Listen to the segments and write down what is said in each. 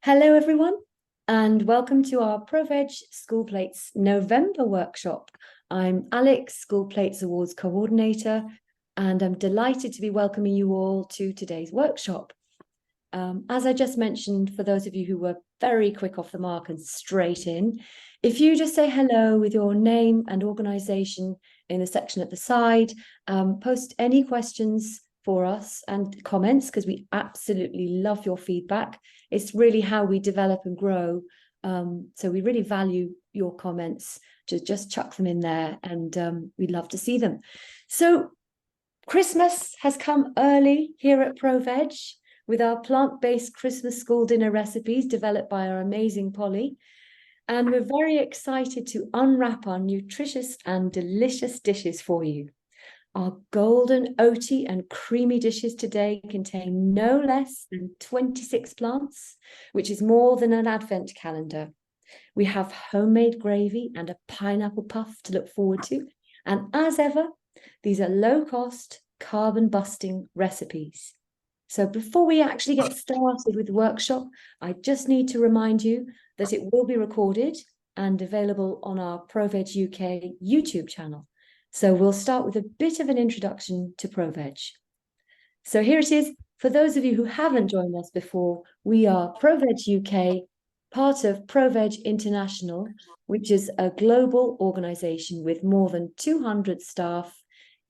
Hello, everyone, and welcome to our ProVeg School Plates November workshop. I'm Alex, School Plates Awards Coordinator, and I'm delighted to be welcoming you all to today's workshop. As I just mentioned, for those of you who were very quick off the mark and straight in, if you just say hello with your name and organisation in the section at the side, post any questions for us and comments, because we absolutely love your feedback. It's really how we develop and grow. So we really value your comments. Just chuck them in there, and we'd love to see them. So Christmas has come early here at ProVeg with our plant-based Christmas school dinner recipes developed by our amazing Polly. And we're very excited to unwrap our nutritious and delicious dishes for you. Our golden, oaty and creamy dishes today contain no less than 26 plants, which is more than an advent calendar. We have homemade gravy and a pineapple puff to look forward to. And as ever, these are low-cost, carbon-busting recipes. So before we actually get started with the workshop, I just need to remind you that it will be recorded and available on our ProVeg UK YouTube channel. So we'll start with a bit of an introduction to ProVeg. So here it is. For those of you who haven't joined us before, we are ProVeg UK, part of ProVeg International, which is a global organization with more than 200 staff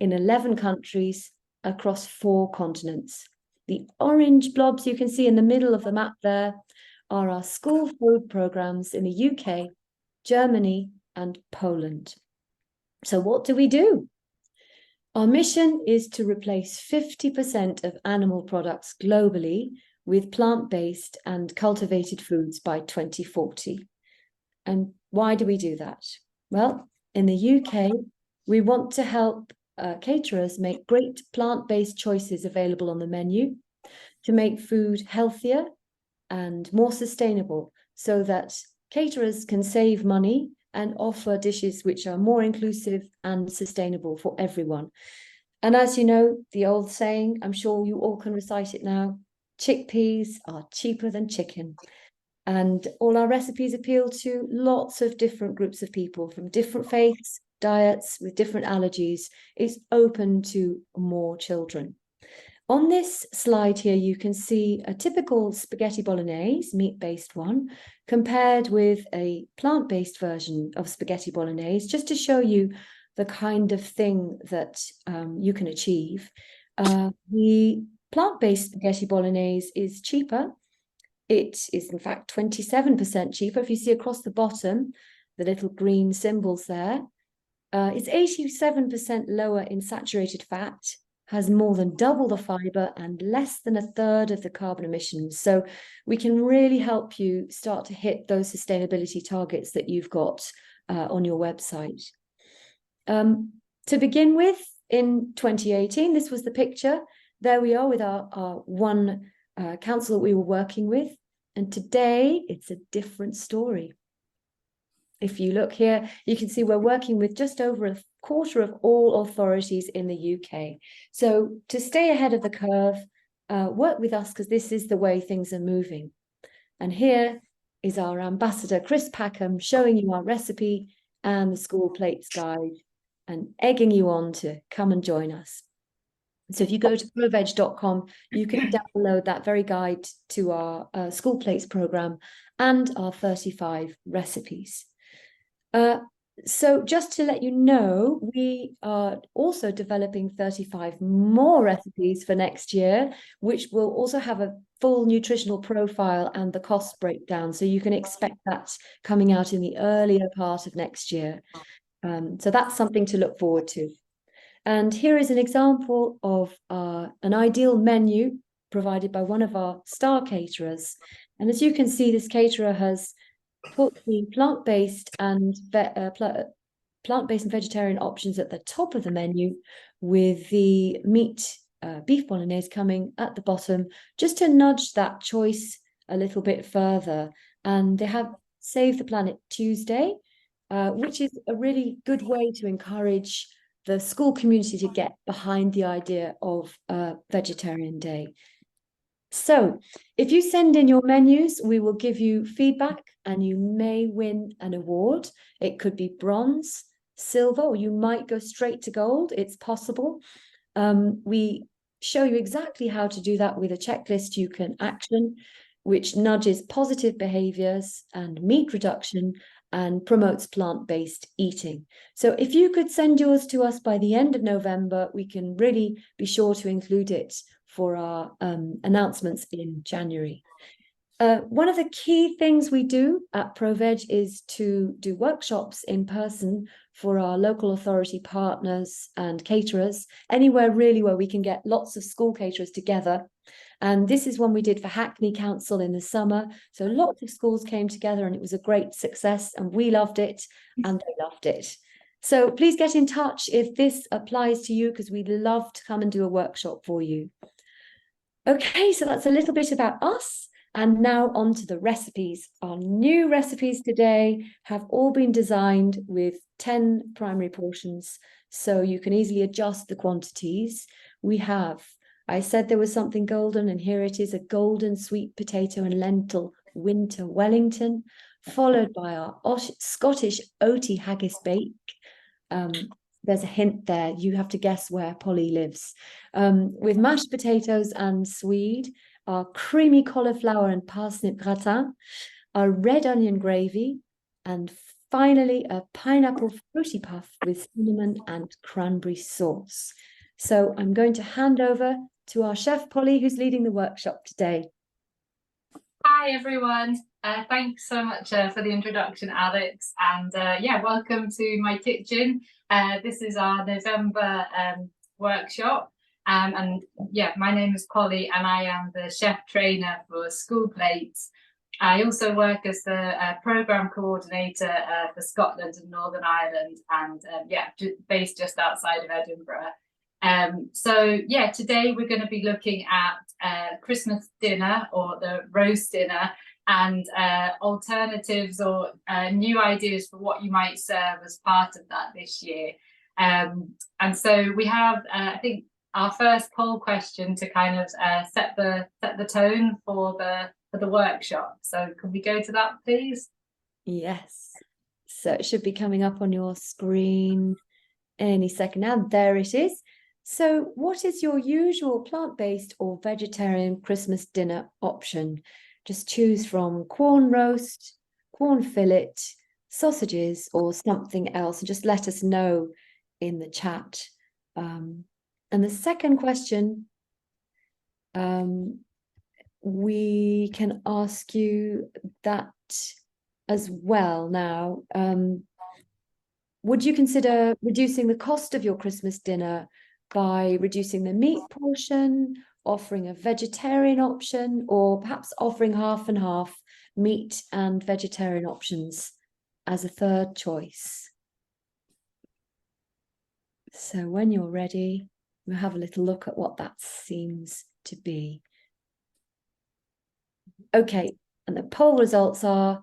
in 11 countries across 4 continents. The orange blobs you can see in the middle of the map there are our school food programs in the UK, Germany, and Poland. So what do? Our mission is to replace 50% of animal products globally with plant-based and cultivated foods by 2040. And why do we do that? Well, in the UK, we want to help caterers make great plant-based choices available on the menu to make food healthier and more sustainable so that caterers can save money and offer dishes which are more inclusive and sustainable for everyone. And as you know, the old saying, I'm sure you all can recite it now, chickpeas are cheaper than chicken. And all our recipes appeal to lots of different groups of people from different faiths, diets, with different allergies. It's open to more children. On this slide here, you can see a typical spaghetti bolognese, meat-based one, compared with a plant-based version of spaghetti bolognese, just to show you the kind of thing that you can achieve. The plant-based spaghetti bolognese is cheaper. It is, in fact, 27% cheaper. If you see across the bottom, the little green symbols there, it's 87% lower in saturated fat, has more than double the fiber and less than 1/3 of the carbon emissions. So we can really help you start to hit those sustainability targets that you've got on your website. To begin with, in 2018, this was the picture. There we are with our one council that we were working with. And today it's a different story. If you look here, you can see we're working with just over 1/4 of all authorities in the UK. So to stay ahead of the curve, work with us, because this is the way things are moving. And here is our ambassador, Chris Packham, showing you our recipe and the school plates guide and egging you on to come and join us. So if you go to proveg.com, you can download that very guide to our school plates program and our 35 recipes. So just to let you know, we are also developing 35 more recipes for next year, which will also have a full nutritional profile and the cost breakdown. So you can expect that coming out in the earlier part of next year. So that's something to look forward to. And here is an example of an ideal menu provided by one of our star caterers. And as you can see, this caterer has put the plant-based and vegetarian options at the top of the menu, with the meat beef bolognese coming at the bottom, just to nudge that choice a little bit further. And they have Save the Planet Tuesday, which is a really good way to encourage the school community to get behind the idea of Vegetarian Day. So if you send in your menus, we will give you feedback and you may win an award. It could be bronze, silver, or you might go straight to gold. It's possible. We show you exactly how to do that with a checklist you can action, which nudges positive behaviors and meat reduction and promotes plant-based eating. So if you could send yours to us by the end of November, we can really be sure to include it for our announcements in January. One of the key things we do at ProVeg is to do workshops in person for our local authority partners and caterers, anywhere really where we can get lots of school caterers together. And this is one we did for Hackney Council in the summer. So lots of schools came together and it was a great success and we loved it and they loved it. So please get in touch if this applies to you, because we'd love to come and do a workshop for you. Okay, so that's a little bit about us. And now on to the recipes. Our new recipes today have all been designed with 10 primary portions, so you can easily adjust the quantities. We have, I said there was something golden, and here it is, a golden sweet potato and lentil winter Wellington, followed by our Scottish oaty haggis bake. There's a hint there. You have to guess where Polly lives. With mashed potatoes and swede, our creamy cauliflower and parsnip gratin, our red onion gravy, and finally a pineapple fruity puff with cinnamon and cranberry sauce. So I'm going to hand over to our chef Polly, who's leading the workshop today. Hi everyone. Thanks so much for the introduction, Alex, and yeah, welcome to my kitchen. This is our November workshop, and yeah, my name is Polly and I am the chef trainer for School Plates. I also work as the programme coordinator for Scotland and Northern Ireland, and yeah, based just outside of Edinburgh. So yeah, today we're going to be looking at Christmas dinner, or the roast dinner, and alternatives or new ideas for what you might serve as part of that this year. And so we have, I think, our first poll question to kind of set the tone for the workshop. So can we go to that, please? Yes. So it should be coming up on your screen any second now. There it is. So what is your usual plant-based or vegetarian Christmas dinner option? Just choose from Quorn roast, Quorn fillet, sausages, or something else, and just let us know in the chat. And the second question, we can ask you that as well now. Would you consider reducing the cost of your Christmas dinner by reducing the meat portion, offering a vegetarian option, or perhaps offering half and half meat and vegetarian options as a third choice? So when you're ready, we'll have a little look at what that seems to be. Okay, and the poll results are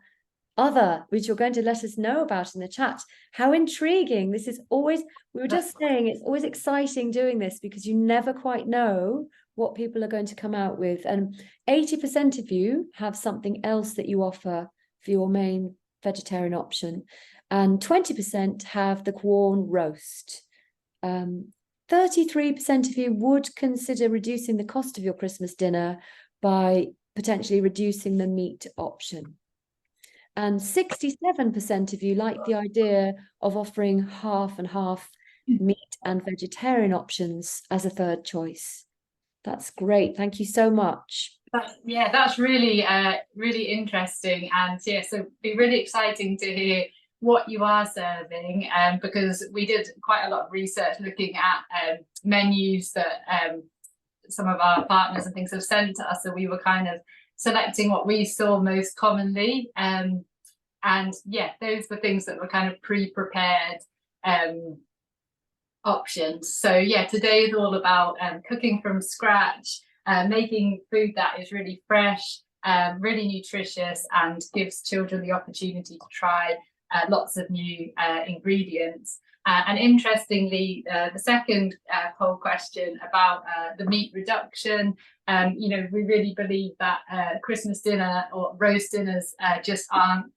other, which you're going to let us know about in the chat. How intriguing. This is always, we were just saying, it's always exciting doing this because you never quite know what people are going to come out with. And 80% of you have something else that you offer for your main vegetarian option. And 20% have the Quorn roast. 33% of you would consider reducing the cost of your Christmas dinner by potentially reducing the meat option. And 67% of you like the idea of offering half and half meat and vegetarian options as a third choice. That's great. Thank you so much. Yeah, that's really, really interesting. And yeah, so it'd be really exciting to hear what you are serving, because we did quite a lot of research looking at menus that some of our partners and things have sent to us. So we were kind of selecting what we saw most commonly. And yeah, those were things that were kind of pre-prepared options. So yeah, today is all about cooking from scratch, making food that is really fresh, really nutritious, and gives children the opportunity to try lots of new ingredients. And interestingly, the second poll question about the meat reduction, You know, we really believe that Christmas dinner or roast dinners just aren't,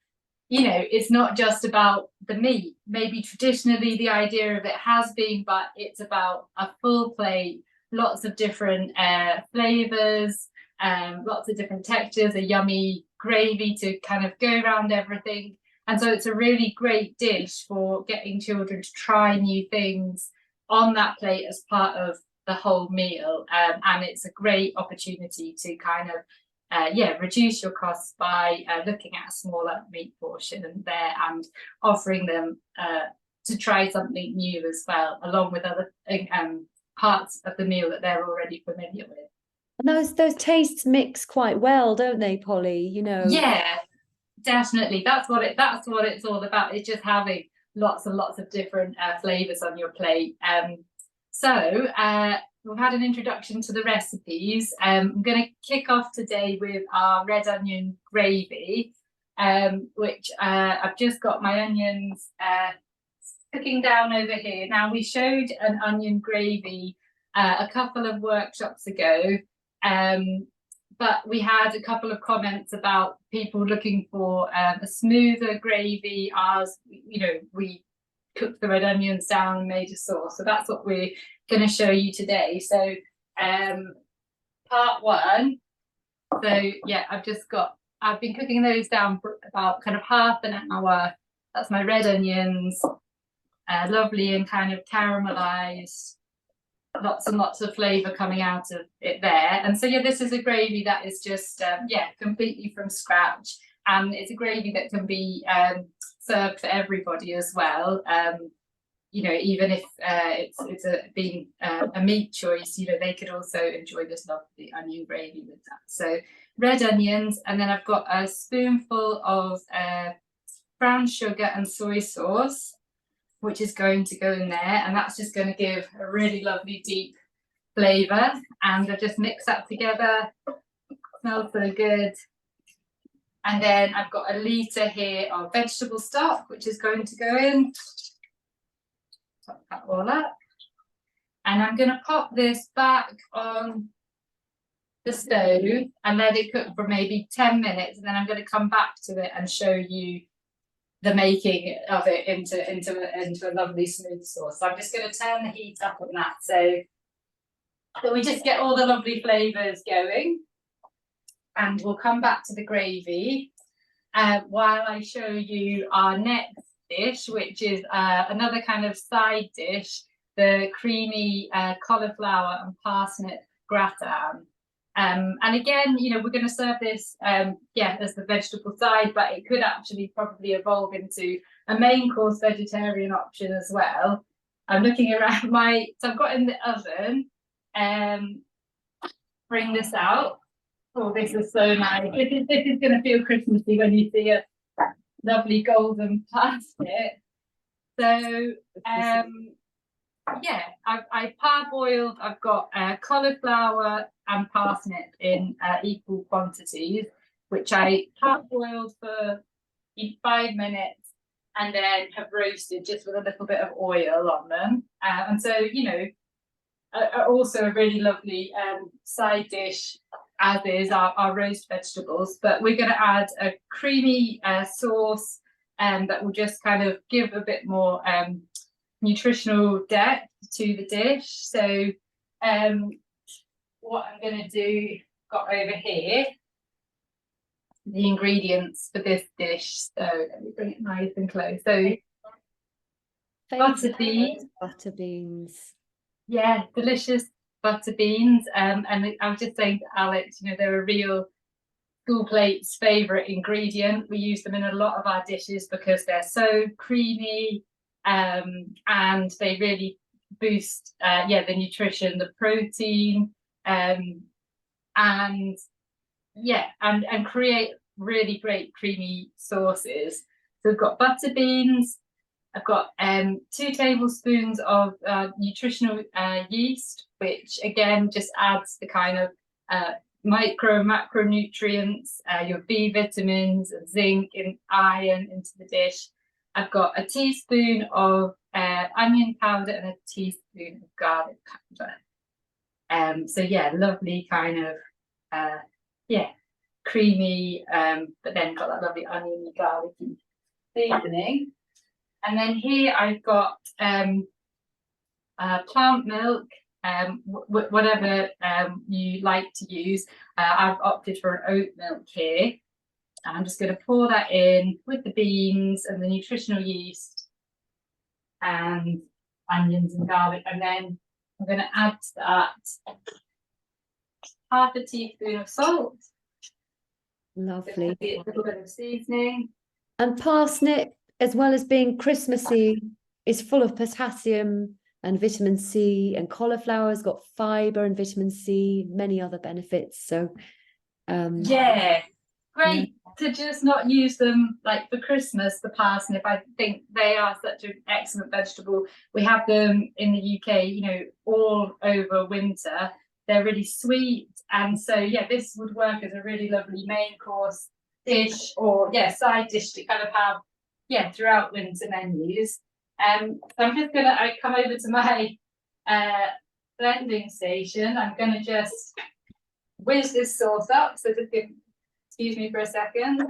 you know, it's not just about the meat. Maybe traditionally the idea of it has been, but it's about a full plate, lots of different flavors, lots of different textures, a yummy gravy to kind of go around everything. And so it's a really great dish for getting children to try new things on that plate as part of the whole meal. And it's a great opportunity to kind of reduce your costs by looking at a smaller meat portion there and offering them to try something new as well, along with other parts of the meal that they're already familiar with. And those tastes mix quite well, don't they, Polly? You know. Yeah, definitely. That's what it's all about. It's just having lots and lots of different flavors on your plate. So we've had an introduction to the recipes. I'm going to kick off today with our red onion gravy, which I've just got my onions cooking down over here. Now, we showed an onion gravy a couple of workshops ago, but we had a couple of comments about people looking for a smoother gravy. Ours, you know, we cooked the red onions down and made a sauce. So that's what we're going to show you today. So part one. So yeah, I've been cooking those down for about kind of half an hour. That's my red onions, lovely and kind of caramelized. Lots and lots of flavor coming out of it there. And so yeah, this is a gravy that is just completely from scratch, and it's a gravy that can be served for everybody as well. You know, even if it's being a meat choice, you know, they could also enjoy this lovely onion gravy with that. So red onions, and then I've got a spoonful of brown sugar and soy sauce, which is going to go in there, and that's just going to give a really lovely deep flavor. And I just mix that together. Smells so good. And then I've got a litre here of vegetable stock, which is going to go in. Top that all up. And I'm going to pop this back on the stove and let it cook for maybe 10 minutes, and then I'm going to come back to it and show you the making of it into a lovely smooth sauce. So I'm just going to turn the heat up on that, so we just get all the lovely flavors going, and we'll come back to the gravy while I show you our next dish, which is another kind of side dish, the creamy cauliflower and parsnip gratin. And again, you know, we're going to serve this, as the vegetable side, but it could actually probably evolve into a main course vegetarian option as well. I'm looking around so I've got in the oven, bring this out. Oh, this is so nice. This is going to feel Christmassy when you see a lovely golden parsnip. So, I parboiled. I've got cauliflower and parsnip in equal quantities, which I parboiled for 5 minutes and then have roasted just with a little bit of oil on them. And so, you know, also a really lovely side dish, as is our roast vegetables. But we're going to add a creamy sauce that will just kind of give a bit more nutritional depth to the dish. So what I'm going to do, got over here the ingredients for this dish. So let me bring it nice and close. So butter beans. Yeah, delicious butter beans. And I was just saying to Alex, you know, they're a real School Plates favourite ingredient. We use them in a lot of our dishes because they're so creamy, and they really boost the nutrition, the protein, and create really great creamy sauces. So we've got butter beans. I've got 2 tablespoons of nutritional yeast, which again just adds the kind of micro and macronutrients, your B vitamins and zinc and iron into the dish. I've got a teaspoon of onion powder and a teaspoon of garlic powder. So yeah, lovely kind of yeah, creamy, but then got that lovely oniony, garlicky seasoning. And then here I've got plant milk, whatever you like to use. I've opted for an oat milk here. And I'm just going to pour that in with the beans and the nutritional yeast and onions and garlic. And then I'm going to add to that half a teaspoon of salt. Lovely. A little bit of seasoning. And parsnip, as well as being Christmassy, is full of potassium and vitamin C, and cauliflower's got fiber and vitamin C, many other benefits. So yeah, great to just not use them like for Christmas, the parsnip. I think they are such an excellent vegetable. We have them in the UK, you know, all over winter. They're really sweet, and so yeah, this would work as a really lovely main course dish, or side dish to kind of have throughout winter menus. So I'm just gonna come over to my blending station. I'm gonna just whiz this sauce up. So just excuse me for a second.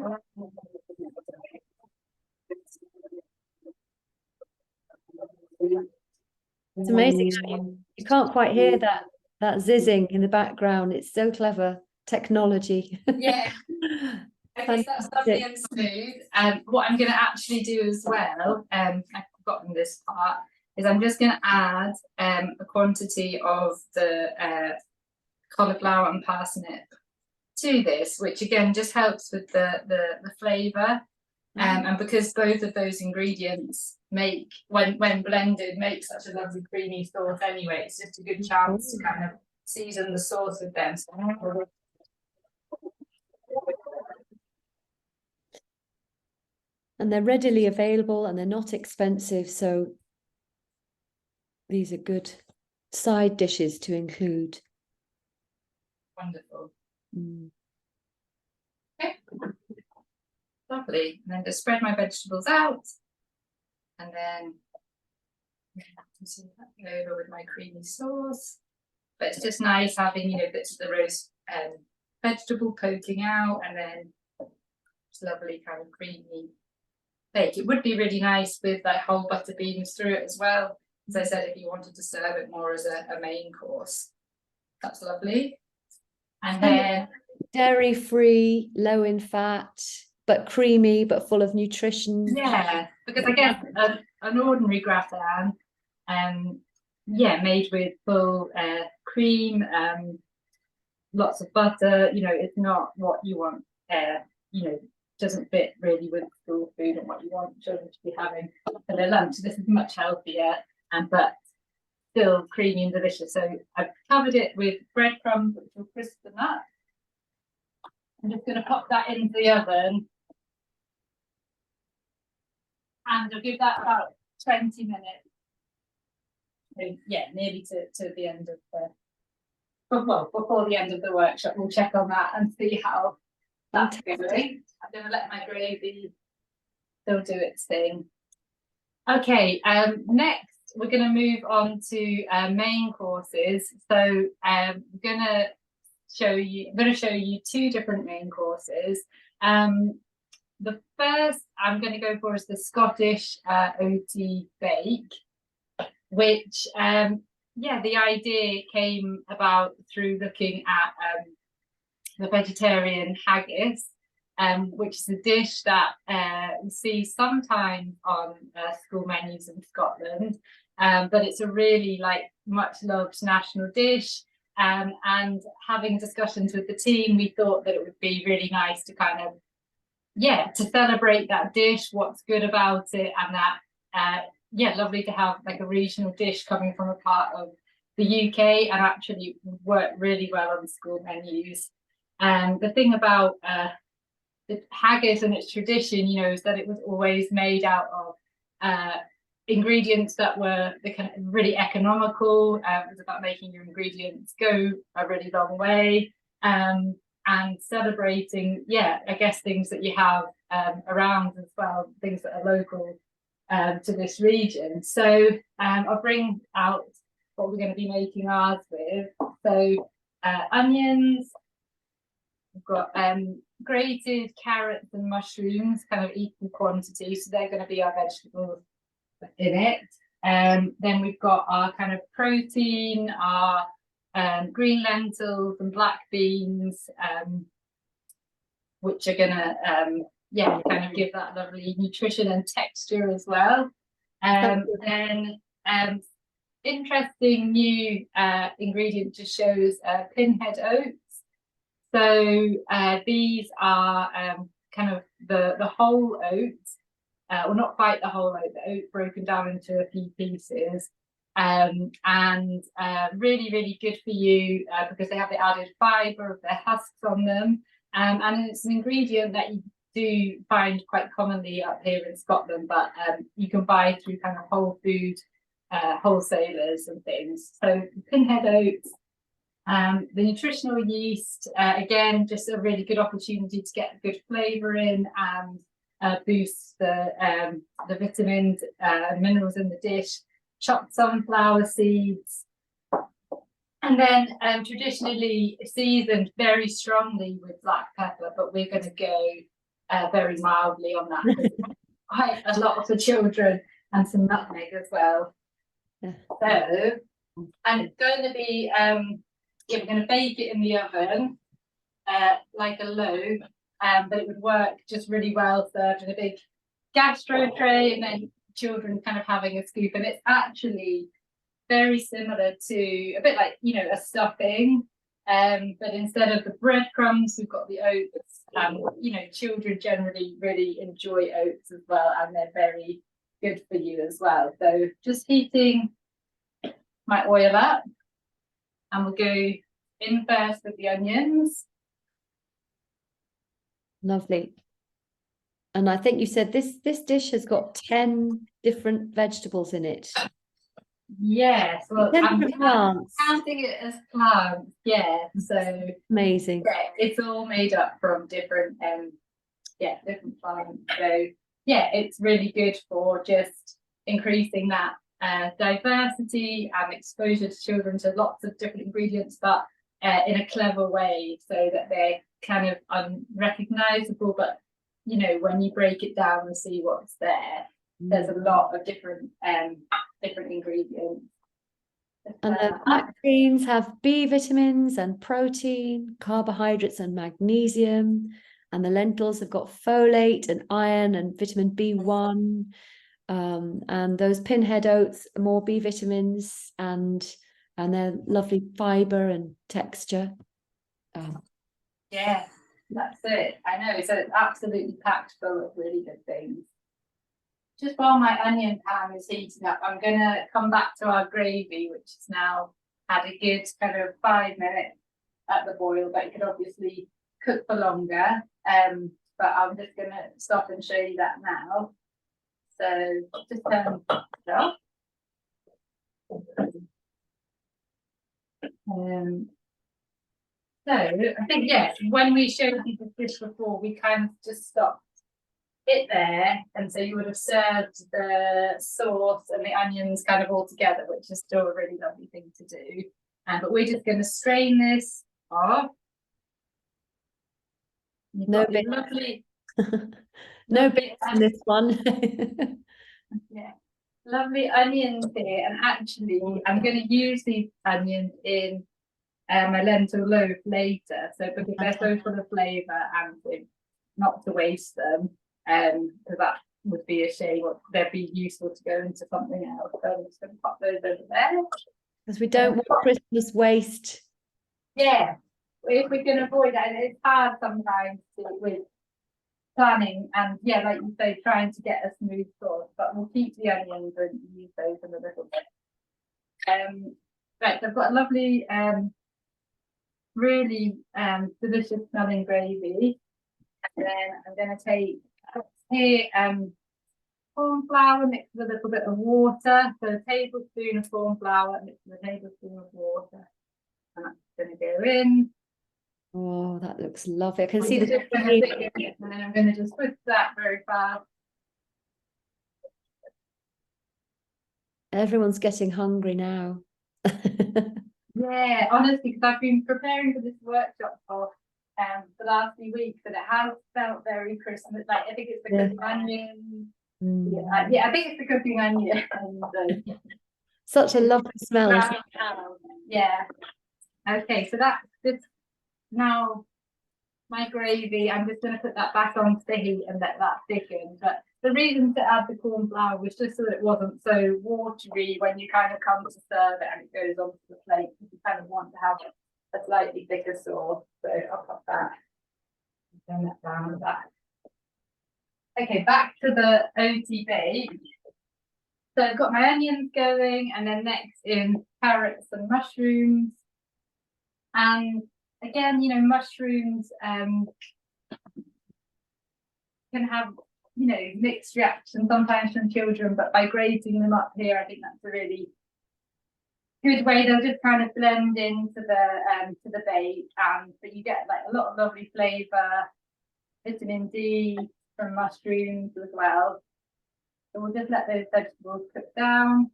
it's amazing. You can't quite hear that zizzing in the background. It's so clever technology. Yeah. Okay, so that's lovely and smooth. What I'm going to actually do as well, I've forgotten this part, is I'm just going to add a quantity of the cauliflower and parsnip to this, which again just helps with the flavour. And because both of those ingredients make, when blended, make such a lovely creamy sauce anyway, it's just a good chance to kind of season the sauce with them. And they're readily available and they're not expensive. So these are good side dishes to include. Wonderful. Okay. Lovely. And then just spread my vegetables out. And then over with my creamy sauce. But it's just nice having, you know, bits of the roast vegetable poking out, and then it's lovely kind of creamy bake. It would be really nice with like whole butter beans through it as well. As I said, if you wanted to serve it more as a main course, that's lovely. And then dairy-free, low in fat, but creamy, but full of nutrition. Yeah, because I guess an ordinary gratin, made with full cream, lots of butter, you know, it's not what you want, you know, doesn't fit really with school food and what you want children to be having for their lunch. This is much healthier, but still creamy and delicious. So I've covered it with breadcrumbs, which will crispen up. I'm just going to pop that into the oven. And I'll give that about 20 minutes. So, yeah, nearly to the end of before the end of the workshop. We'll check on that and see how that's going. I'm going to let my gravy still do its thing. Okay, next we're going to move on to main courses. So I'm going to show you two different main courses. The first I'm going to go for is the Scottish OT bake, which the idea came about through looking at the vegetarian haggis, which is a dish that you see sometimes on school menus in Scotland, but it's a really much loved national dish. And having discussions with the team, we thought that it would be really nice to kind of to celebrate that dish, what's good about it, and that lovely to have like a regional dish coming from a part of the UK and actually work really well on school menus. The thing about the haggis and its tradition, you know, is that it was always made out of ingredients that were the kind of really economical. It was about making your ingredients go a really long way. And celebrating, I guess things that you have around as well, things that are local to this region. So I'll bring out what we're going to be making ours with. So onions, we've got grated carrots and mushrooms, kind of equal quantity, so they're going to be our vegetables in it. Then we've got our kind of protein, our green lentils and black beans, which are gonna kind of give that lovely nutrition and texture as well. Then interesting new ingredient just shows pinhead oats. So these are kind of the whole oats, well, not quite the whole oat, the oat broken down into a few pieces, and really, really good for you because they have the added fibre of their husks on them, and it's an ingredient that you do find quite commonly up here in Scotland, but you can buy through kind of whole food wholesalers and things. So pinhead oats, the nutritional yeast, again, just a really good opportunity to get good flavour in and boost the vitamins and minerals in the dish. Chopped sunflower seeds, and then traditionally seasoned very strongly with black pepper, but we're going to go very mildly on that. Quite a lot for children, and some nutmeg as well. Yeah. So, and it's going to be we're going to bake it in the oven like a loaf, but it would work just really well served in a big gastro tray, and then children kind of having a scoop. And it's actually very similar to a bit like, you know, a stuffing, but instead of the breadcrumbs, we've got the oats. You know, children generally really enjoy oats as well, and they're very good for you as well. So just heating my oil up, and we'll go in first with the onions. Lovely. And I think you said this dish has got 10 different vegetables in it. Yes, well, 10 I'm different plants. counting it as plants. Yeah, so Amazing. yeah, it's all made up from different different plants. So yeah, it's really good for just increasing that diversity and exposure to children to lots of different ingredients, but in a clever way, so that they're kind of unrecognizable, but you know, when you break it down and see what's there, there's a lot of different ingredients. And the black beans have B vitamins and protein, carbohydrates and magnesium. And the lentils have got folate and iron and vitamin B1. And those pinhead oats are more B vitamins, and they're lovely fibre and texture. Yeah, that's it. I know. So it's absolutely packed full of really good things. Just while my onion pan is heating up, I'm going to come back to our gravy, which has now had a good kind of 5 minutes at the boil, but it could obviously cook for longer. But I'm just going to stop and show you that now. So just turn it off. So I think, yes, when we showed you the dish before, we kind of just stopped it there, and so you would have served the sauce and the onions kind of all together, which is still a really lovely thing to do. But we're just going to strain this off. No bit. Lovely. No bits in this one. Yeah, lovely onions here, and actually I'm going to use these onions in my lentil loaf later, so because they're so full of flavour and not to waste them, because that would be a shame. They'd be useful to go into something else. So I'm just going to pop those over there. Because we don't want Christmas waste. Yeah, if we can avoid that, it's hard sometimes with planning and like you say, trying to get a smooth sauce, but we'll keep the onions and use those in a little bit. Right, so I've got a lovely really delicious smelling gravy, and then I'm going to take here corn flour mixed with a little bit of water, so a tablespoon of corn flour mixed with a tablespoon of water, and that's going to go in. Oh, that looks lovely. I can see the and then I'm going to just whisk that very fast. Everyone's getting hungry now. Yeah, honestly, because I've been preparing for this workshop for the last few weeks, and it has felt very Christmas. Like I think it's the Yeah. cooking onion. Mm. Yeah, I think it's the cooking onion. And, Such a lovely smell. brown cow. Yeah. Okay, so that's just now my gravy. I'm just going to put that back onto the heat and let that thicken. But the reason to add the corn flour was just so that it wasn't so watery when you kind of come to serve it and it goes onto the plate. You kind of want to have a slightly thicker sauce. So I'll put that and turn that down with that. Okay, back to the OT bake. So I've got my onions going, and then next in carrots and mushrooms. And again, you know, mushrooms can have, you know, mixed reactions sometimes from children, but by grating them up here, I think that's a really good way. They'll just kind of blend into the bake, and but you get like a lot of lovely flavour, vitamin D from mushrooms as well. So we'll just let those vegetables cook down.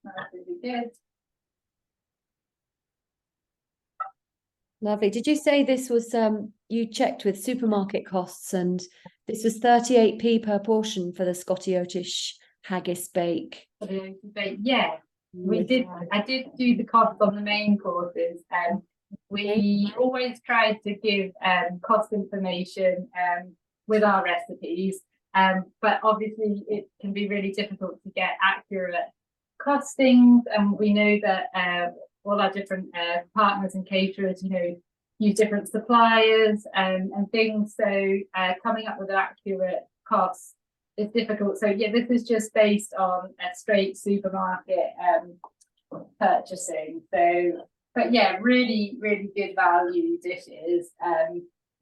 That's really good. Lovely. Did you say this was you checked with supermarket costs, and this was 38p per portion for the Scotty Oatish haggis bake? Yeah, we did. I did do the costs on the main courses. We always tried to give cost information with our recipes, but obviously it can be really difficult to get accurate costings, and we know that all our different partners and caterers, you know, use different suppliers and things. So coming up with an accurate cost is difficult. So yeah, this is just based on a straight supermarket purchasing. So, but yeah, really, really good value dishes.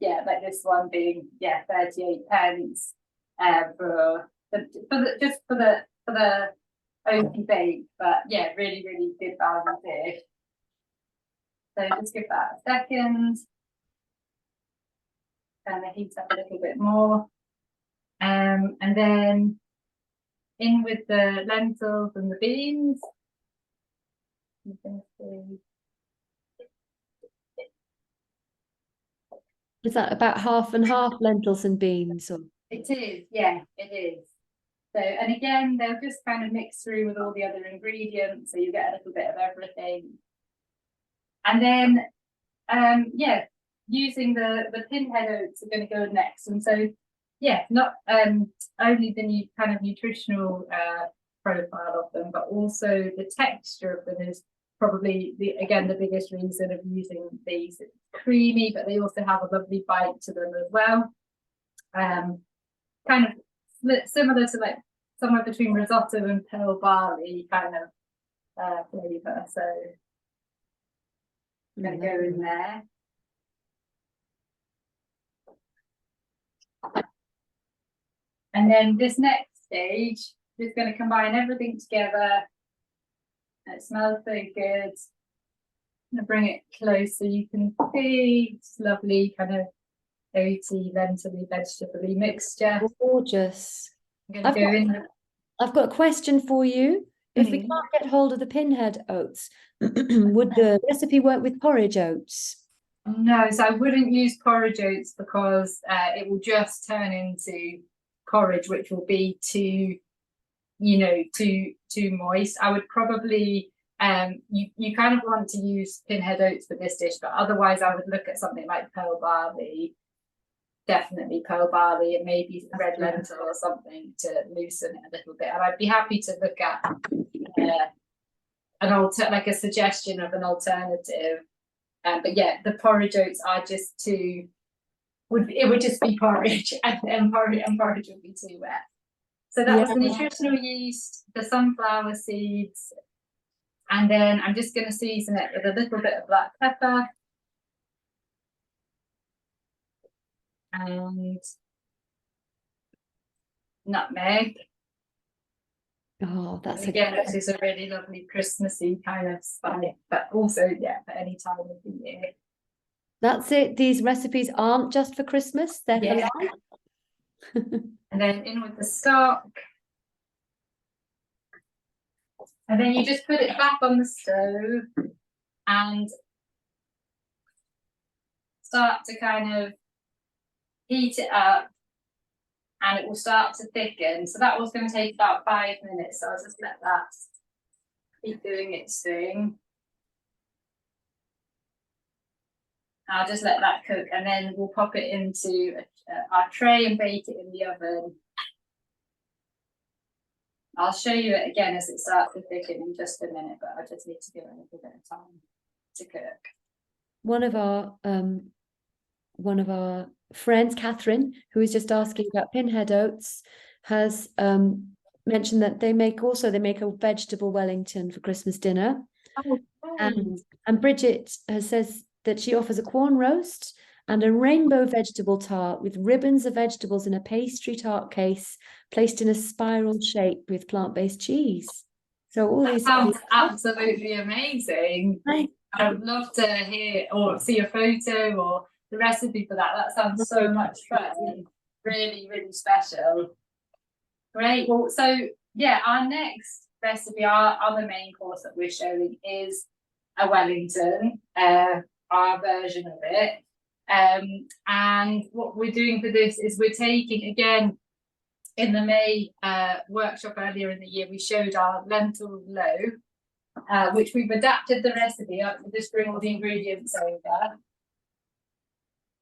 Yeah, like this one being 38 pence for the oaky bake, but yeah, really, really good value dish. So just give that a second. Kind of heat up a little bit more. And then in with the lentils and the beans. You can see. Is that about half and half, lentils and beans? Or? It is, yeah, it is. So, and again, they'll just kind of mix through with all the other ingredients, so you get a little bit of everything. And then, yeah, using the pinhead oats are going to go next. And so, yeah, not only the new kind of nutritional profile of them, but also the texture of them is probably the biggest reason of using these. It's creamy, but they also have a lovely bite to them as well. Kind of similar to like somewhere between risotto and pearl barley kind of flavour. So I'm going to go in there. And then this next stage is going to combine everything together. It smells so good. I'm going to bring it close so you can see it's lovely kind of oaty, lentil-y, vegetable-y mixture. Gorgeous. I'm going to go in. I've got a question for you. If we can't get hold of the pinhead oats, would the recipe work with porridge oats? No, so I wouldn't use porridge oats because it will just turn into porridge, which will be too, you know, too moist. I would probably you kind of want to use pinhead oats for this dish, but otherwise I would look at something like pearl barley. Definitely pearl barley and maybe red lentil or something to loosen it a little bit. And I'd be happy to look at like a suggestion of an alternative. But yeah, the porridge oats are just too. It would just be porridge, and porridge would be too wet. So that was the nutritional yeast, the sunflower seeds, and then I'm just going to season it with a little bit of black pepper. And nutmeg. Oh, that's again, this is a really lovely Christmassy kind of spice, but also for any time of the year. That's it. These recipes aren't just for Christmas; they're for life. And then in with the stock. And then you just put it back on the stove and start to kind of heat it up, and it will start to thicken. So that was going to take about 5 minutes. So I'll just let that keep doing its thing. I'll just let that cook, and then we'll pop it into our tray and bake it in the oven. I'll show you it again as it starts to thicken in just a minute, but I just need to give it a little bit of time to cook. One of our friends, Catherine, who is just asking about pinhead oats, has mentioned that they make a vegetable Wellington for Christmas dinner. Oh, and Bridget says that she offers a corn roast and a rainbow vegetable tart with ribbons of vegetables in a pastry tart case placed in a spiral shape with plant-based cheese. So all these sounds absolutely amazing. Right. I would love to hear or see a photo or the recipe for that. That sounds so much fun. Really, really special. Great. Well, so yeah, our next recipe, our the main course that we're showing is a Wellington, our version of it. And what we're doing for this is we're taking, again, in the May workshop earlier in the year, we showed our lentil loaf, which we've adapted the recipe up to just bring all the ingredients over.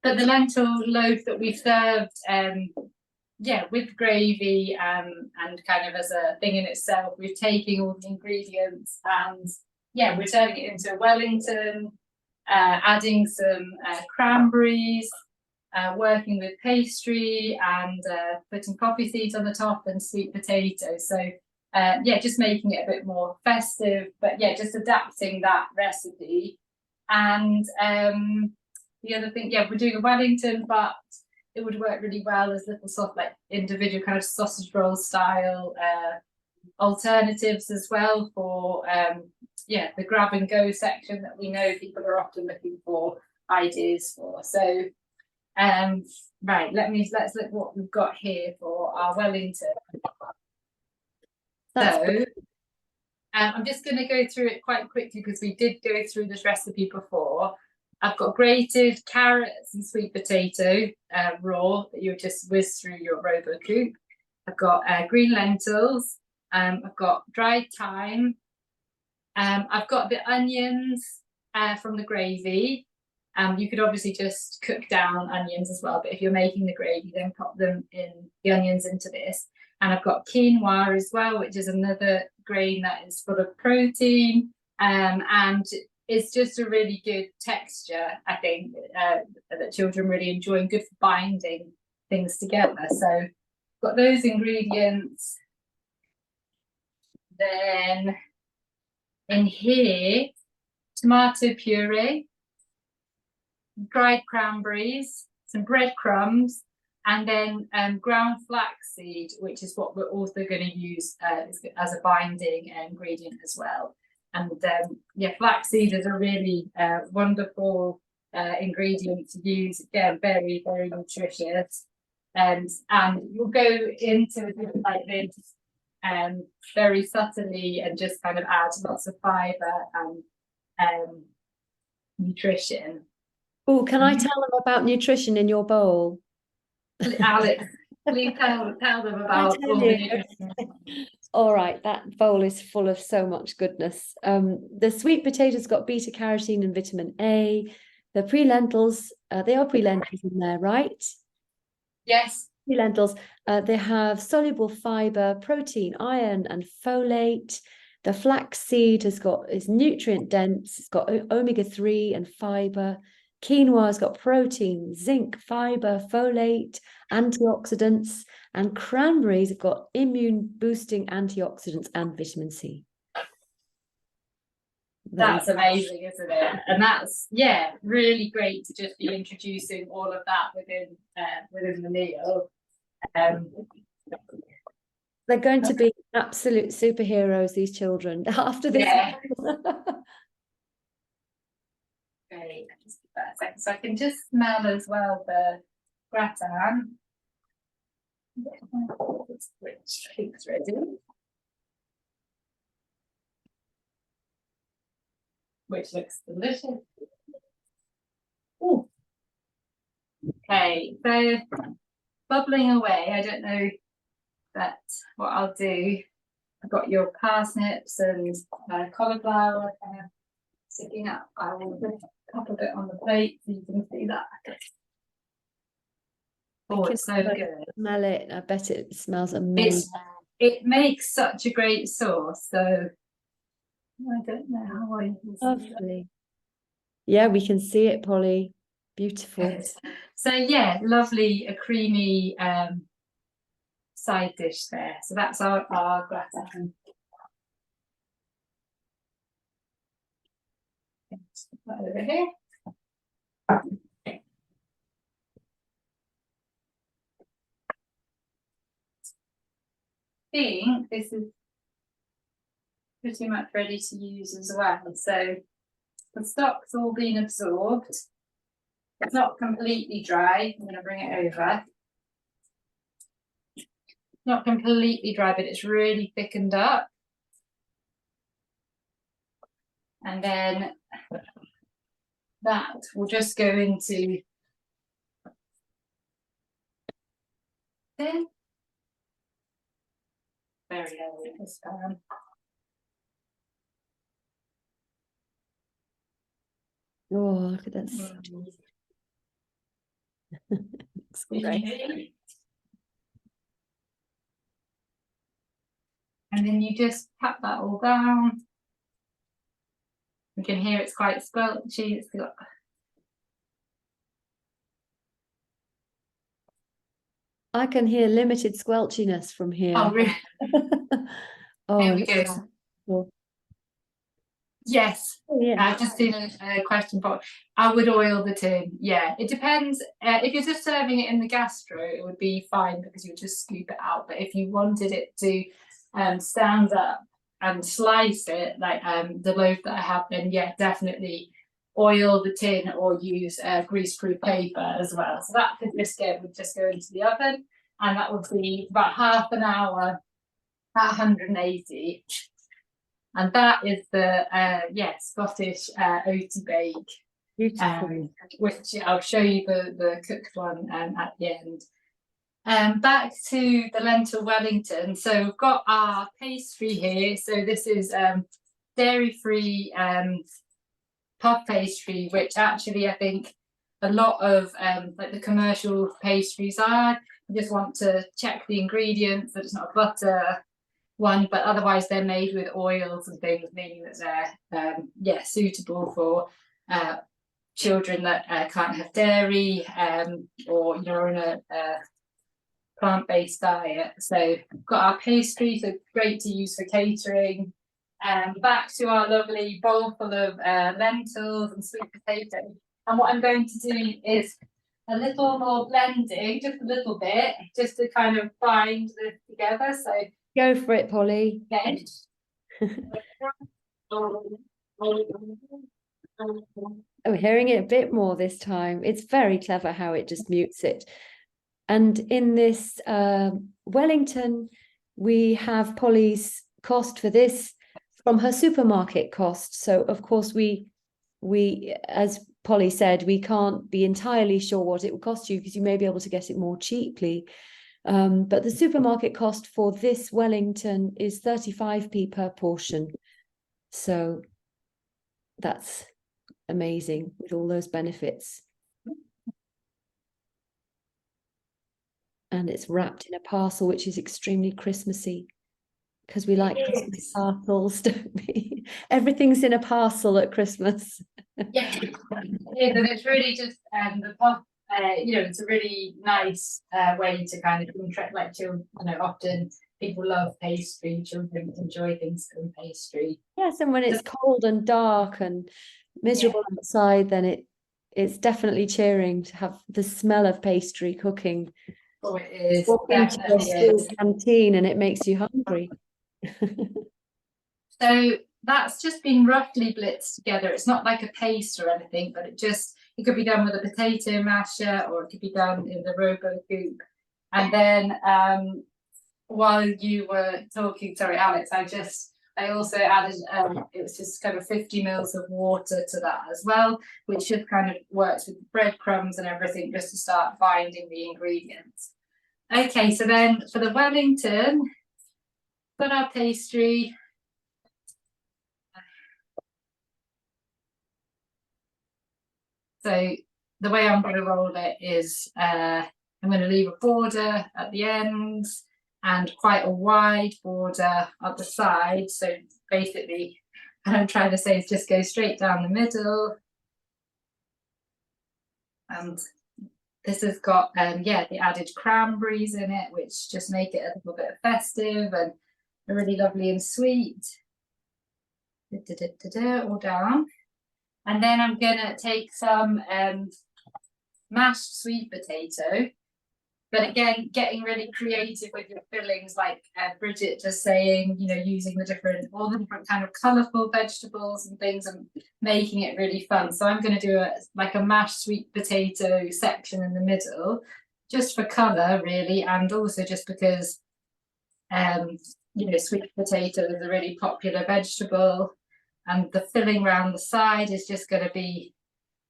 But the lentil loaf that we served, with gravy and kind of as a thing in itself, we're taking all the ingredients and we're turning it into a Wellington, adding some cranberries, working with pastry and putting poppy seeds on the top and sweet potatoes. So just making it a bit more festive, but just adapting that recipe. And the other thing, we're doing a Wellington, but it would work really well as little sort of like individual kind of sausage roll style alternatives as well for the grab and go section that we know people are often looking for ideas for. So right, let's look what we've got here for our Wellington. I'm just going to go through it quite quickly because we did go through this recipe before. I've got grated carrots and sweet potato raw that you just whiz through your RoboCoupe. I've got green lentils. I've got dried thyme. I've got the onions from the gravy. You could obviously just cook down onions as well, but if you're making the gravy, then pop them in the onions into this. And I've got quinoa as well, which is another grain that is full of protein, and it's just a really good texture, I think, that children really enjoy and good for binding things together. So got those ingredients. Then in here, tomato puree, dried cranberries, some breadcrumbs, and then ground flaxseed, which is what we're also going to use as a binding ingredient as well. And flaxseed is a really wonderful ingredient to use. Again, very, very nutritious. And you'll go into a dish like this very subtly and just kind of add lots of fibre and nutrition. Oh, can I tell them about nutrition in your bowl? Alex, please tell them about all the nutrition. All right, that bowl is full of so much goodness. The sweet potatoes got beta carotene and vitamin A. The pre-lentils, they are pre-lentils in there, right? Yes. Pre-lentils, they have soluble fiber, protein, iron, and folate. The flaxseed is nutrient dense. It's got omega-3 and fiber. Quinoa has got protein, zinc, fiber, folate, antioxidants, and cranberries have got immune boosting antioxidants and vitamin C. That's amazing, isn't it? And that's really great to just be introducing all of that within the meal. They're going to be absolute superheroes, these children, after this. Great. So I can just smell as well the gratin. Which I think is ready. which looks delicious. Ooh. Okay, so bubbling away. I don't know that what I'll do. I've got your parsnips and cauliflower kind of sticking up. I will put a couple of it on the plate so you can see that. Oh, it's so good. Smell it. I bet it smells amazing. It makes such a great sauce. So I don't know how I use it. Lovely. Yeah, we can see it, Polly. Beautiful. Good. So yeah, lovely, a creamy side dish there. So that's our gratin. Put that over here. I think this is pretty much ready to use as well. So the stock's all been absorbed. It's not completely dry. I'm going to bring it over. Not completely dry, but it's really thickened up. And then that will just go into this. Very heavy this pan. Oh, look at that. Looks great. And then you just tap that all down. You can hear it's quite squelchy. It's got I can hear limited squelchiness from here. oh really? Oh, Here we go. cool. Yes. Yeah. I've just seen a question, but I would oil the tin. Yeah, it depends. If you're just serving it in the gastro, it would be fine because you just scoop it out. But if you wanted it to stand up and slice it like the loaf that I have, then yeah, definitely oil the tin or use greaseproof paper as well. So that biscuit would just go into the oven, and that would be about half an hour at 180. And that is the Scottish oaty bake, Beautiful. which I'll show you the cooked one at the end. Back to the lentil Wellington. So we've got our pastry here. So this is dairy-free puff pastry, which actually I think a lot of like the commercial pastries are. You just want to check the ingredients that it's not a butter one, but otherwise they're made with oils and things, meaning that they're suitable for children that can't have dairy or you're on a plant-based diet. So we've got our pastry, so great to use for catering. Back to our lovely bowl full of lentils and sweet potato. And what I'm going to do is a little more blending, just a little bit, just to kind of bind this together. So Go for it, Polly. okay. Oh, hearing it a bit more this time. It's very clever how it just mutes it. And in this Wellington, we have Polly's cost for this from her supermarket cost. So of course we as Polly said, we can't be entirely sure what it will cost you because you may be able to get it more cheaply. But the supermarket cost for this Wellington is 35p per portion. So that's amazing with all those benefits. And it's wrapped in a parcel, which is extremely Christmassy because we like Christmas parcels, don't we? Everything's in a parcel at Christmas. Yeah, and it's really just the puff. It's a really nice way to kind of interact, like children. Often people love pastry. Children enjoy things from pastry. Yes, and when it's cold and dark and miserable outside, then it's definitely cheering to have the smell of pastry cooking. Oh, it is. Walk into a school canteen and it makes you hungry. So that's just been roughly blitzed together. It's not like a paste or anything, but it could be done with a potato masher or it could be done in the RoboGoop. And then while you were talking, sorry, Alex, I just I also added, it was just kind of 50 mils of water to that as well, which just kind of works with the breadcrumbs and everything just to start binding the ingredients. Okay, so then for the Wellington, got our pastry. So the way I'm going to roll it is I'm going to leave a border at the end and quite a wide border at the side. So basically, what I'm trying to say is just go straight down the middle. And this has got, yeah, the added cranberries in it, which just make it a little bit festive and really lovely and sweet. All down. And then I'm gonna take some mashed sweet potato, but again, getting really creative with your fillings, like Bridget just saying, you know, using all the different kind of colourful vegetables and things and making it really fun. So I'm gonna do like a mashed sweet potato section in the middle, just for colour really, and also just because, you know, sweet potato is a really popular vegetable. And the filling around the side is just going to be,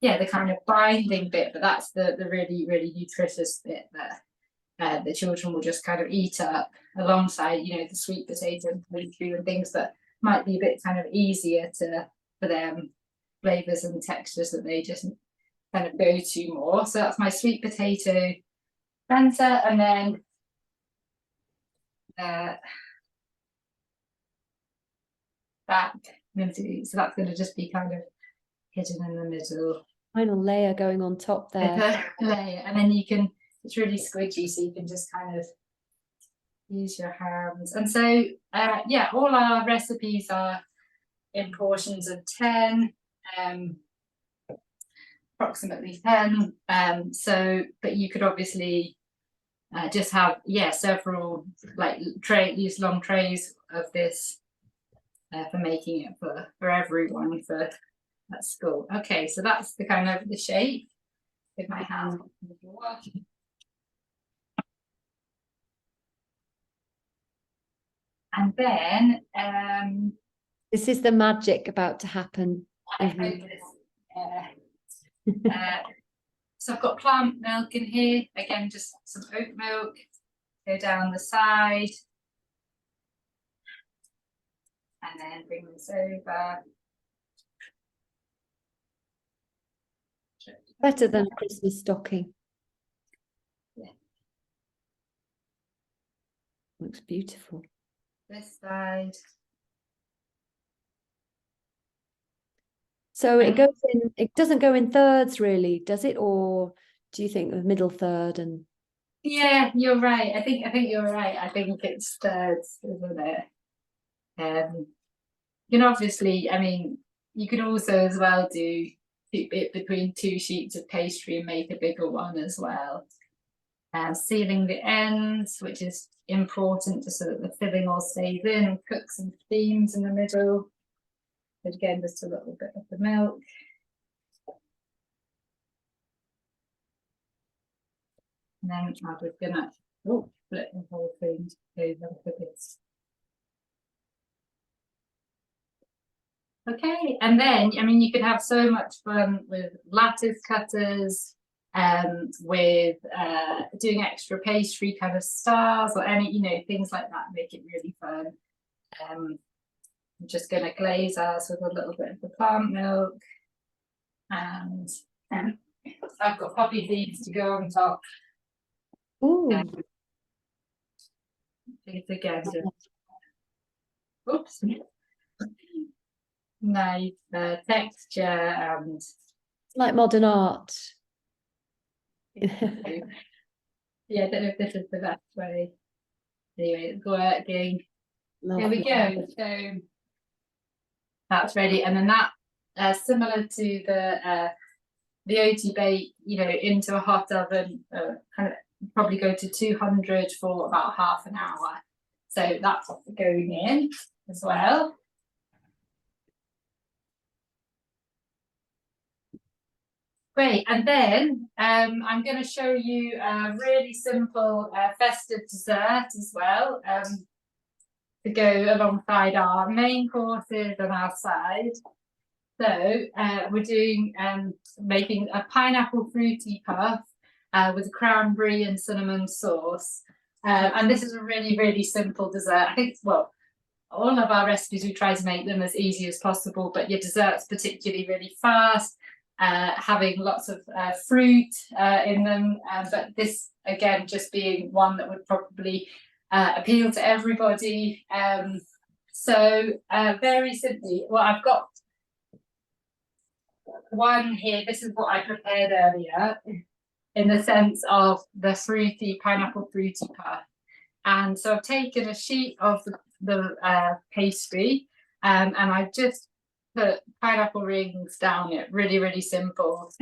yeah, the kind of binding bit, but that's the really, really nutritious bit that the children will just kind of eat up alongside, you know, the sweet potato and pastry and things that might be a bit kind of easier for them, flavours and textures that they just kind of go to more. So that's my sweet potato center, and then that. So that's going to just be kind of hidden in the middle. Final layer going on top there. Layer, and then you can, it's really squidgy, so you can just kind of use your hands. And so, yeah, all our recipes are in portions of 10, approximately 10. So, but you could obviously just have, yeah, several, like use long trays of this. For making it for everyone at school. Okay, so that's the kind of the shape with my hand. And then this is the magic about to happen. So I've got plant milk in here, again just some oat milk, go down the side. And then bring this over. Better than a Christmas stocking. Yeah. Looks beautiful. This side. So it goes in, it doesn't go in thirds really, does it? Or do you think the middle third and yeah, you're right. I think you're right. I think it's thirds, isn't it? You can obviously, I mean, you could also as well do it between 2 sheets of pastry and make a bigger one as well. Sealing the ends, which is important just so that the filling all stays in and cooks and steams in the middle. But again, just a little bit of the milk. And then I was gonna split the whole thing over for this. Okay, and then, I mean, you could have so much fun with lattice cutters, with doing extra pastry kind of stars or any, you know, things like that, make it really fun. I'm just going to glaze ours with a little bit of the plant milk. And I've got poppy seeds to go on top. ooh. These again. Oops. Nice texture and Like modern art. yeah, I don't know if this is the best way. Anyway, it's working. There we go. So that's ready, and then that similar to the oaty bake, you know, into a hot oven, kind of probably go to 200 for about half an hour. So that's going in as well. Great, and then I'm going to show you a really simple festive dessert as well. to go alongside our main courses on our side. So we're doing making a pineapple fruity puff with cranberry and cinnamon sauce. And this is a really, really simple dessert. I think, well, all of our recipes, we try to make them as easy as possible, but your dessert's particularly really fast, having lots of fruit in them. But this, again, just being one that would probably appeal to everybody. So very simply, well, I've got one here. This is what I prepared earlier in the sense of the fruity pineapple fruity puff. And so I've taken a sheet of the pastry and I've just put pineapple rings down it, really, really simple.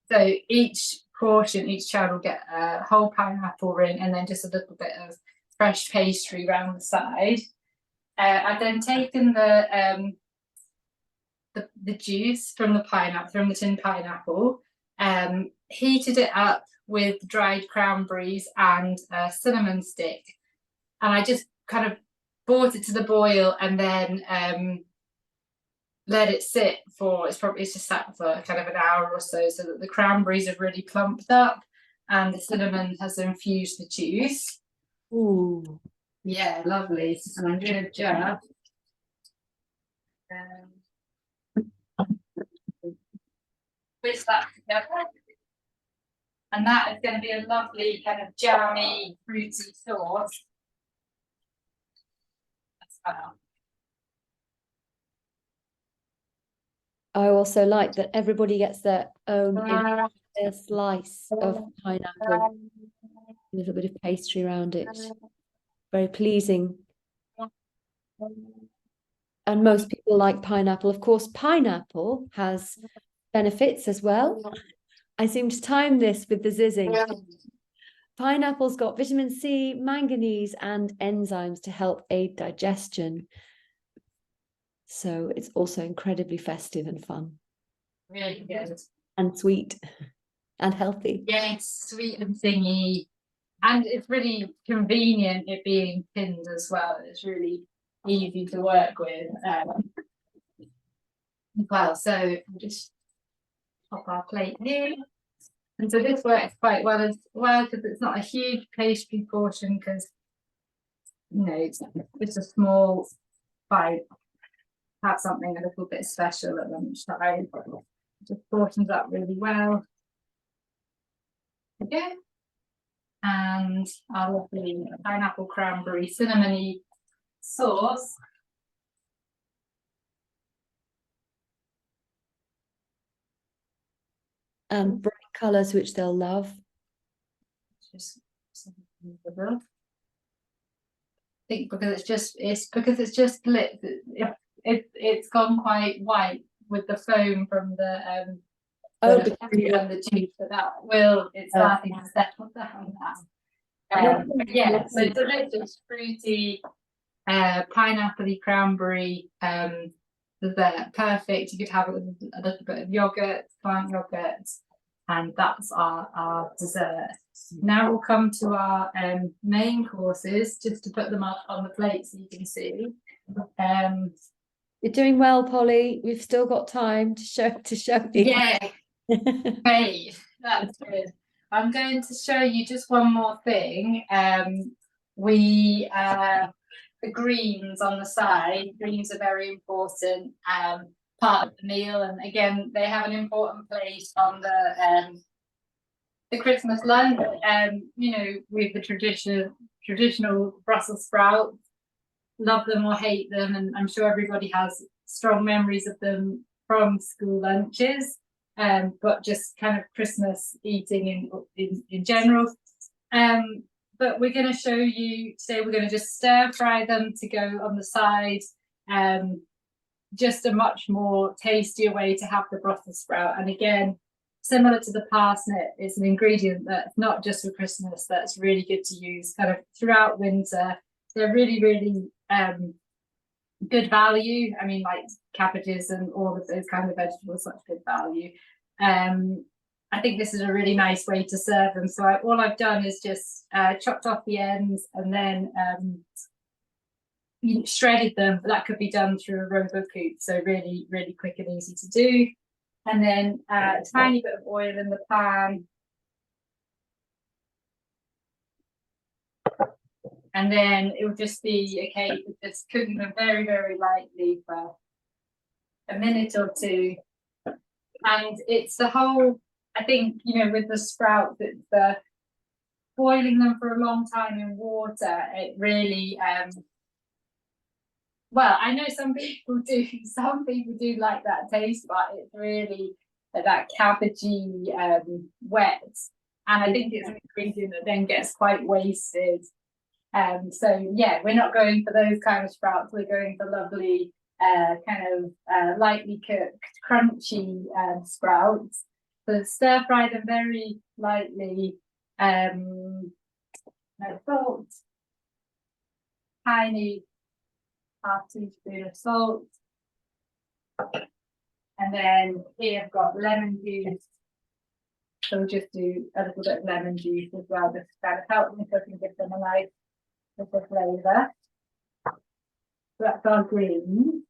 So each portion, each child will get a whole pineapple ring and then just a little bit of fresh pastry around the side. I've then taken the juice from the pineapple, from the tin pineapple, heated it up with dried cranberries and a cinnamon stick, and I just kind of brought it to the boil and then let it sit for, it's just sat for kind of an hour or so that the cranberries have really plumped up and the cinnamon has infused the juice. Ooh. Yeah, lovely. And I'm going to just whisk that together. And that is going to be a lovely kind of jammy, fruity sauce as well. I also like that everybody gets their own slice of pineapple, a little bit of pastry around it. Very pleasing. And most people like pineapple. Of course, pineapple has benefits as well. I seem to time this with the zizzing. Pineapple's got vitamin C, manganese, and enzymes to help aid digestion. So it's also incredibly festive and fun. Really good. And sweet and healthy. Yes, sweet and thingy. And it's really convenient it being tinned as well. It's really easy to work with. Well, so we'll just pop our plate here. And so this works quite well as well because it's not a huge pastry portion because, you know, it's just a small bite. Have something a little bit special at lunchtime. Just portions up really well. Okay. And our lovely pineapple cranberry cinnamony sauce. And bright colours which they'll love. Just I think because it's just lit. It's gone quite white with the foam from the the juice, but that will it's starting to settle down now. But yeah, so delicious, fruity, pineapple-y cranberry. They're perfect. You could have it with a little bit of yogurt, plant yogurt, and that's our dessert. Now we'll come to our main courses, just to put them up on the plate so you can see. You're doing well, Polly. We've still got time to show you. Yeah, great. That's good. I'm going to show you just one more thing. The greens on the side. Greens are very important part of the meal, and again, they have an important place on the Christmas lunch. You know, with the traditional Brussels sprouts. Love them or hate them, and I'm sure everybody has strong memories of them from school lunches, but just kind of Christmas eating in general. But we're going to show you today, we're going to just stir fry them to go on the side. Just a much more tastier way to have the Brussels sprout. And again, similar to the parsnip, it's an ingredient that's not just for Christmas, that's really good to use kind of throughout winter. They're really, really good value. I mean, like cabbages and all of those kind of vegetables, such good value. I think this is a really nice way to serve them. So all I've done is just chopped off the ends and then shredded them, but that could be done through a Robocoupe, so really, really quick and easy to do. And then a tiny bit of oil in the pan. And then it would just be a case of just cooking them very, very lightly for a minute or two. And it's the whole, I think, you know, with the sprouts, it's the boiling them for a long time in water. It really, well, I know some people do like that taste, but it's really that cabbagey wet. And I think it's an ingredient that then gets quite wasted. So yeah, we're not going for those kind of sprouts. We're going for lovely, kind of lightly cooked, crunchy sprouts. So stir fry them very lightly. No salt, tiny half teaspoon of salt, and then here I've got lemon juice. So we'll just do a little bit of lemon juice as well, just to kind of help them cook and give them a nice little flavour. So that's our greens.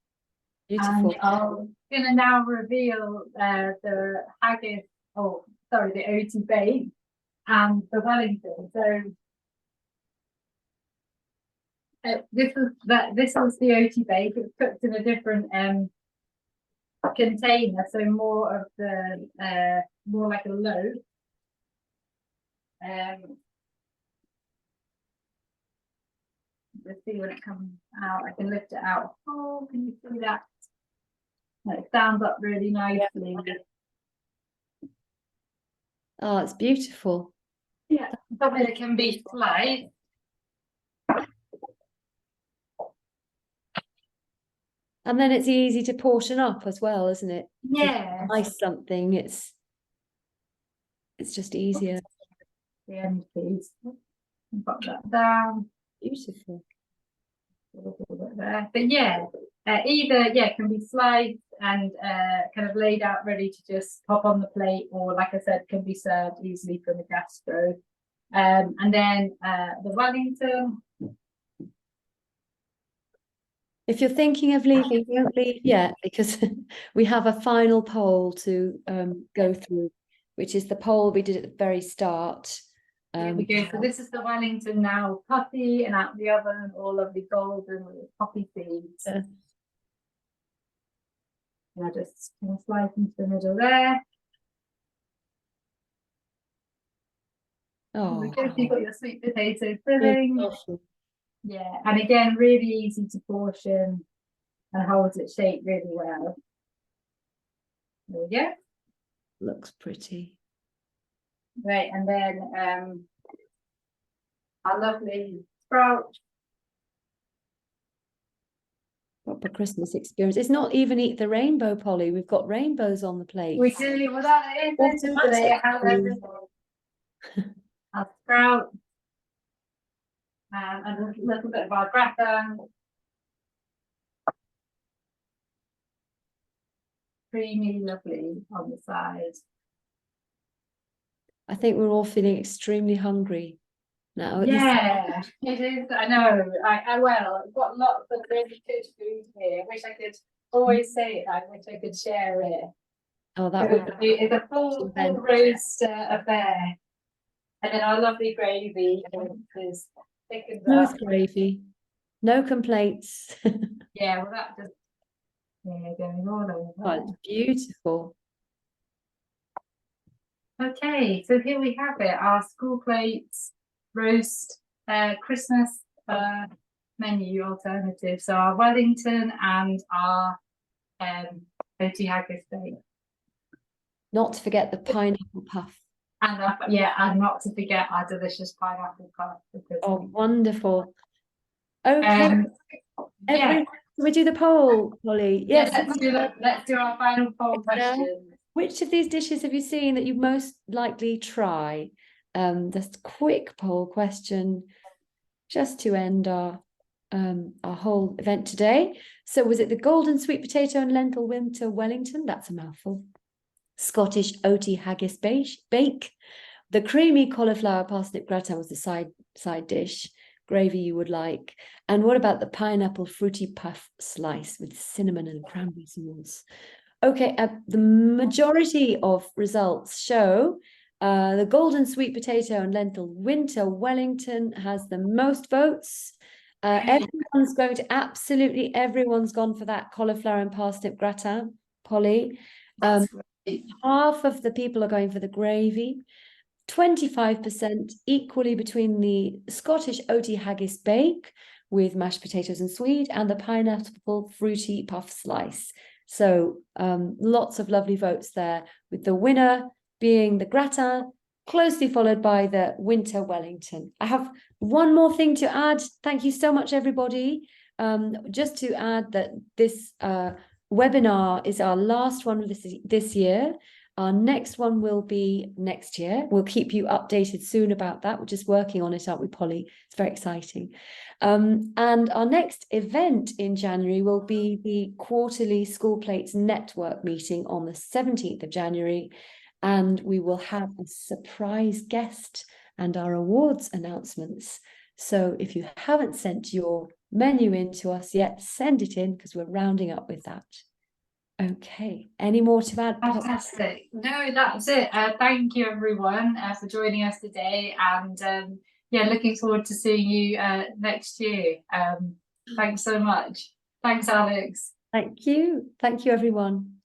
Beautiful. And I'm gonna now reveal the haggis, oh sorry, the OT bake and the Wellington. So this was the OT bake. It's cooked in a different container, so more of the more like a loaf. Let's see when it comes out. I can lift it out. Oh, can you see that? It stands up really nicely. Oh, it's beautiful. Yeah, something that can be sliced. And then it's easy to portion up as well, isn't it? Yeah. Slice something, it's just easier. The end piece. Put that down. Beautiful. A little bit there. But yeah, either can be sliced and kind of laid out ready to just pop on the plate, or like I said, can be served easily from the gastro. And then the Wellington. If you're thinking of leaving, don't leave yet, because we have a final poll to go through, which is the poll we did at the very start. Here we go. So this is the Wellington now, puffy and out the oven, all lovely golden with poppy seeds. And I just slice into the middle there. Oh, you've got your sweet potato filling. beautiful. Yeah, and again, really easy to portion and holds its shape really well. There we go. Looks pretty. Right, and then our lovely sprout. Proper Christmas experience. It's not even Eat the Rainbow, Polly. We've got rainbows on the plate. We do. Well, that is today. Our sprout. And a little bit of our gratin. Creamy, lovely on the side. I think we're all feeling extremely hungry now. Yeah, it is. I know. Well, I've got lots of really good food here. I wish I could always say it. I wish I could share it. Oh, that would be It's a full roast affair. And then our lovely gravy is thickened smooth up. gravy. No complaints. Yeah, well, that just going all over. Oh, it's beautiful. Okay, so here we have it, our school plates roast Christmas menu alternative. So our Wellington and our OT haggis bake. Not to forget the pineapple puff. And and not to forget our delicious pineapple puff. Oh, wonderful. Okay. Can we do the poll, Polly? Yes. Let's do our final poll question. Which of these dishes have you seen that you most likely try? Just a quick poll question, just to end our whole event today. So was it the golden sweet potato and lentil winter Wellington? That's a mouthful. Scottish OT haggis bake. The creamy cauliflower parsnip gratin was the side dish. gravy you would like. And what about the pineapple fruity puff slice with cinnamon and cranberry sauce? Okay, the majority of results show the golden sweet potato and lentil winter Wellington has the most votes. Everyone's going to, absolutely everyone's gone for that cauliflower and parsnip gratin, Polly. That's great. Half of the people are going for the gravy. 25% equally between the Scottish oaty haggis bake with mashed potatoes and swede and the pineapple fruity puff slice. So lots of lovely votes there, with the winner being the gratin, closely followed by the winter Wellington. I have one more thing to add. Thank you so much, everybody. Just to add that this webinar is our last one this year. Our next one will be next year. We'll keep you updated soon about that. We're just working on it, aren't we, Polly? It's very exciting. And our next event in January will be the quarterly School Plates Network meeting on the 17th of January. And we will have a surprise guest and our awards announcements. So if you haven't sent your menu in to us yet, send it in, because we're rounding up with that. Okay, any more to add? Fantastic. No, that's it. Thank you, everyone, for joining us today. And yeah, looking forward to seeing you next year. Thanks so much. Thanks, Alex. Thank you. Thank you, everyone.